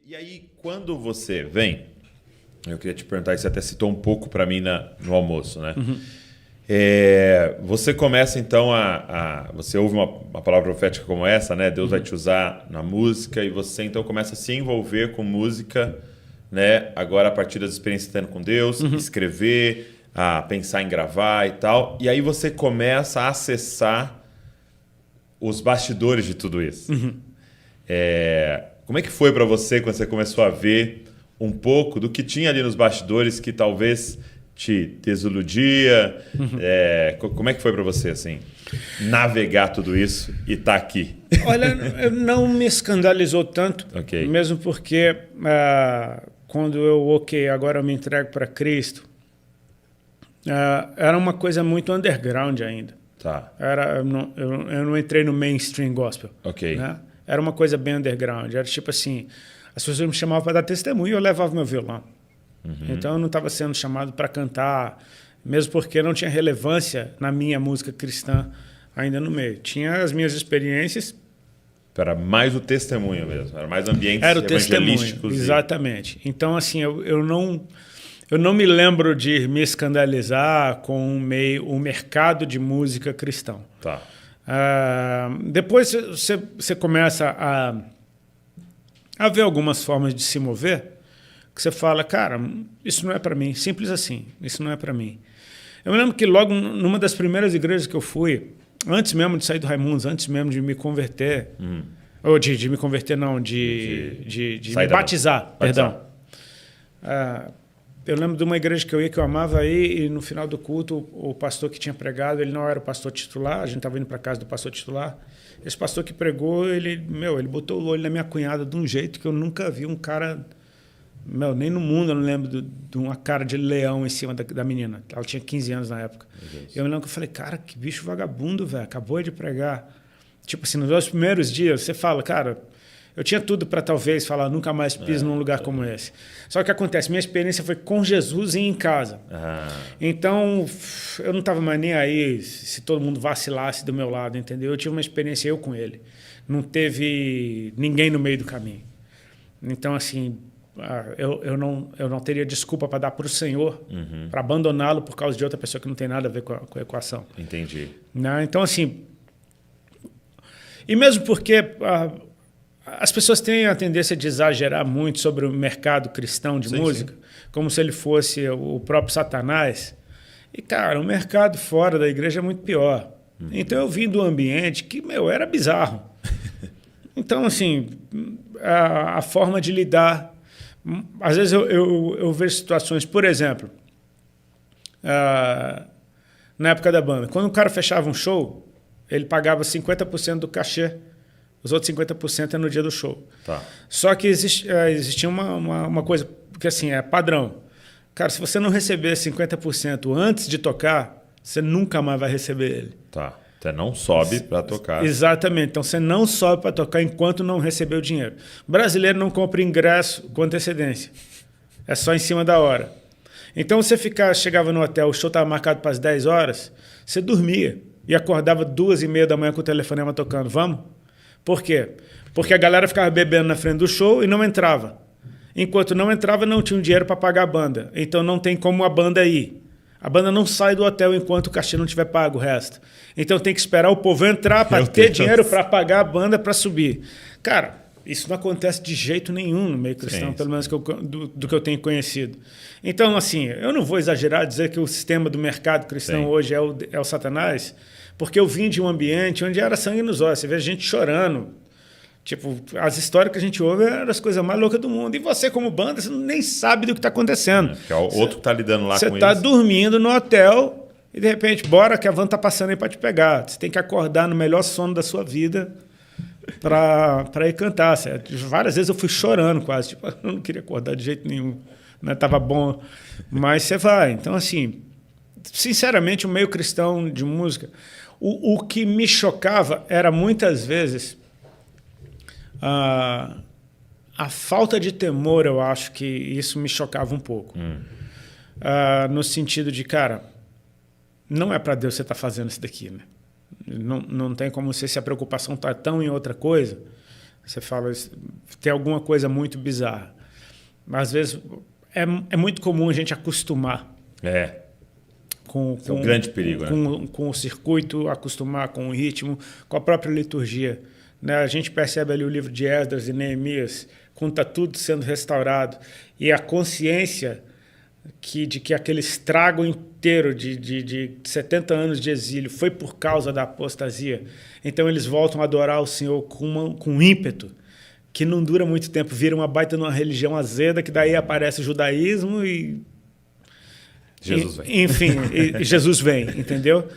E aí, quando você vem, eu queria te perguntar, você até citou um pouco para mim no almoço, né? Uhum. Você começa então você ouve uma palavra profética como essa, né? Deus vai te usar na música e você então começa a se envolver com música, né? Agora a partir das experiências tendo com Deus, escrever, a pensar em gravar e tal. E aí você começa a acessar os bastidores de tudo isso. Como é que foi para você quando você começou a ver um pouco do que tinha ali nos bastidores que talvez te desiludia? Como é que foi para você assim, navegar tudo isso e estar aqui? Olha, não me escandalizou tanto, mesmo porque quando agora eu me entrego para Cristo, era uma coisa muito underground ainda. Tá. Eu não entrei no mainstream gospel. Né? Era uma coisa bem underground. Era tipo assim, as pessoas me chamavam para dar testemunho e eu levava meu violão. Então eu não estava sendo chamado para cantar, mesmo porque não tinha relevância na minha música cristã ainda no meio. Tinha as minhas experiências. Era mais o testemunho mesmo, era mais ambientes era o evangelísticos. Testemunho, exatamente. Então, assim, eu não me lembro de me escandalizar com o mercado de música cristão. Tá. Depois você começa a ver algumas formas de se mover que você fala, cara, isso não é para mim, simples assim, isso não é para mim. Eu me lembro que logo numa das primeiras igrejas que eu fui, antes mesmo de sair do Raimundos, antes mesmo de me converter, ou de me converter não, de me batizar, perdão. Eu lembro de uma igreja que eu amava aí, e no final do culto, o pastor que tinha pregado, ele não era o pastor titular, a gente estava indo para casa do pastor titular. Esse pastor que pregou, ele botou o olho na minha cunhada de um jeito que eu nunca vi um cara, nem no mundo eu não lembro de uma cara de leão em cima da menina. Ela tinha 15 anos na época. Eu me lembro que eu falei, cara, que bicho vagabundo, velho, acabou de pregar. Tipo assim, nos dois primeiros dias, você fala, cara, eu tinha tudo para talvez falar, nunca mais piso num lugar como esse. Só que o que acontece, minha experiência foi com Jesus e em casa. Então, eu não estava mais nem aí se todo mundo vacilasse do meu lado, entendeu? Eu tive uma experiência eu com ele. Não teve ninguém no meio do caminho. Então, assim, eu não teria desculpa para dar para o Senhor, para abandoná-lo por causa de outra pessoa que não tem nada a ver com a equação. Entendi. Então, assim... E mesmo porque... as pessoas têm a tendência de exagerar muito sobre o mercado cristão de música, como se ele fosse o próprio Satanás. E, cara, o mercado fora da igreja é muito pior. Então, eu vim do ambiente que, era bizarro. Então, assim, a forma de lidar... Às vezes, eu vejo situações, por exemplo, na época da banda, quando o cara fechava um show, ele pagava 50% do cachê. Os outros 50% é no dia do show. Tá. Só que existia uma coisa, porque assim, é padrão. Cara, se você não receber 50% antes de tocar, você nunca mais vai receber ele. Tá. Você não sobe para tocar. Exatamente. Então, você não sobe para tocar enquanto não receber o dinheiro. O brasileiro não compra ingresso com antecedência. É só em cima da hora. Então, você chegava no hotel, o show estava marcado para as 10 horas, você dormia e acordava 2h30 da manhã com o telefonema tocando. Vamos? Por quê? Porque a galera ficava bebendo na frente do show e não entrava. Enquanto não entrava, não tinha dinheiro para pagar a banda. Então não tem como a banda ir. A banda não sai do hotel enquanto o cachê não tiver pago o resto. Então tem que esperar o povo entrar para ter dinheiro para pagar a banda para subir. Cara, isso não acontece de jeito nenhum no meio cristão, pelo menos do que eu tenho conhecido. Então, assim, eu não vou exagerar dizer que o sistema do mercado cristão hoje é o Satanás, porque eu vim de um ambiente onde era sangue nos olhos. Você vê gente chorando. Tipo, as histórias que a gente ouve eram as coisas mais loucas do mundo. E você, como banda, você nem sabe do que está acontecendo. Que é o outro que está lidando lá com isso. Você está dormindo no hotel e, de repente, bora que a van está passando aí para te pegar. Você tem que acordar no melhor sono da sua vida para ir cantar. Várias vezes eu fui chorando quase. Tipo, eu não queria acordar de jeito nenhum. Tava bom. Mas você vai. Então, assim, sinceramente, o meio cristão de música... O que me chocava era, muitas vezes, a falta de temor. Eu acho que isso me chocava um pouco. No sentido de, cara, não é para Deus você estar fazendo isso daqui, né? Não tem como ser, se a preocupação está tão em outra coisa, Você fala, tem alguma coisa muito bizarra. Mas às vezes é muito comum a gente acostumar. Esse é um grande perigo, né? Com o circuito, acostumar com o ritmo, com a própria liturgia. Né? A gente percebe ali o livro de Esdras e Neemias, quando está tudo sendo restaurado, e a consciência de que aquele estrago inteiro de 70 anos de exílio foi por causa da apostasia. Então eles voltam a adorar o Senhor com ímpeto, que não dura muito tempo, vira uma baita numa religião azeda, que daí aparece o judaísmo e... Jesus vem. Enfim, Jesus vem, entendeu?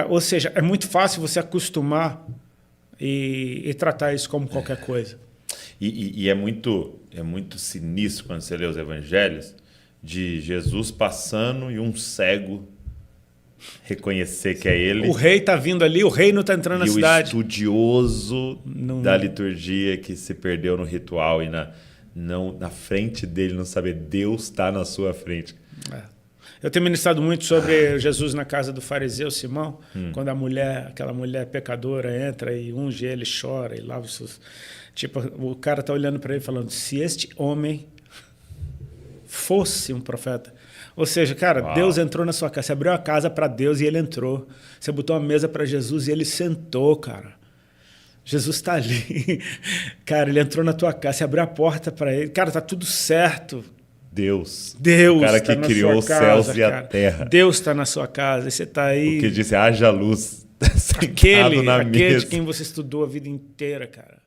Ou seja, é muito fácil você acostumar e tratar isso como qualquer coisa. E é muito sinistro quando você lê os evangelhos, de Jesus passando e um cego reconhecer que é ele. O rei está vindo ali, o reino está entrando na cidade. E o estudioso da liturgia que se perdeu no ritual e na frente dele não saber, Deus está na sua frente. Eu tenho ministrado muito sobre Jesus na casa do fariseu Simão, quando aquela mulher pecadora entra e unge ele, chora e lava os seus... Tipo, o cara está olhando para ele falando, se este homem fosse um profeta. Ou seja, cara, Uau. Deus entrou na sua casa. Você abriu a casa para Deus e ele entrou. Você botou uma mesa para Jesus e ele sentou, cara. Jesus está ali. Cara, ele entrou na tua casa. Você abriu a porta para ele. Cara, tá tudo certo. Deus. O cara que criou os céus e a terra. Deus está na sua casa e você está aí. O que disse, haja luz. Aquele na de mesa. quem você estudou a vida inteira, cara.